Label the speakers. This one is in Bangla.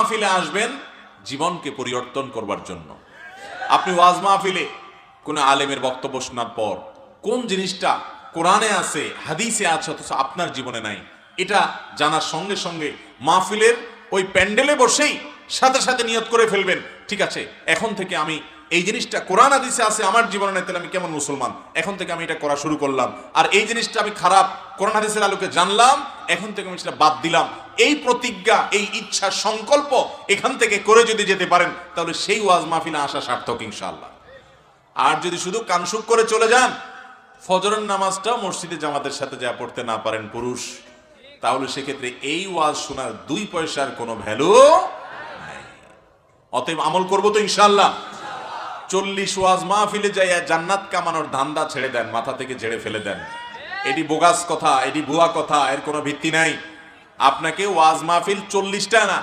Speaker 1: মাহফিলে আসবেন জীবনকে পরিবর্তন করবার জন্য। আপনি ওয়াজ মাহফিলে কোন আলেমের বক্তব্য শোনার পর কোন জিনিসটা কোরআনে আছে হাদিসে আছে অথচ আপনার জীবনে নাই, এটা জানার সঙ্গে সঙ্গে মাহফিলের ওই প্যান্ডেলে বসেই সাথে সাথে নিয়ত করে ফেলবেন, ঠিক আছে এখন থেকে আমি এই জিনিসটা কোরআন হাদিসে আছে আমার জীবনে নাই, তাহলে আমি কেমন মুসলমান, এখন থেকে আমি এটা করা শুরু করলাম। আর এই জিনিসটা আমি খারাপ, কোরআন হাদিসের আলোকে জানলাম, এখন থেকে আমি সেটা বাদ দিলাম। এই প্রতিজ্ঞা, এই ইচ্ছা, সংকল্প এখান থেকে করে যদি যেতে পারেন তাহলে সেই ওয়াজ মাহফিলে আসা সার্থক ইনশাআল্লাহ। আর যদি শুধু কানসুক করে চলে যান, ফজরের নামাজটাও মসজিদে জামাতের সাথে যা পড়তে না পারেন পুরুষ, তাহলে সেক্ষেত্রে এই ওয়াজ শোনার 2 পয়সার কোনো ভ্যালু নাই। অতএব আমল করবো তো ইনশাআল্লাহ। 40 ওয়াজ মাহফিলে যাইয়া জান্নাত কামানোর ধান্দা ছেড়ে দেন, মাথা থেকে ঝেড়ে ফেলে দেন। এটি বোগাস কথা, এটি ভুয়া কথা, এর কোনো ভিত্তি নাই। আপনাকে ওয়াজ মাহফিল 40টা না,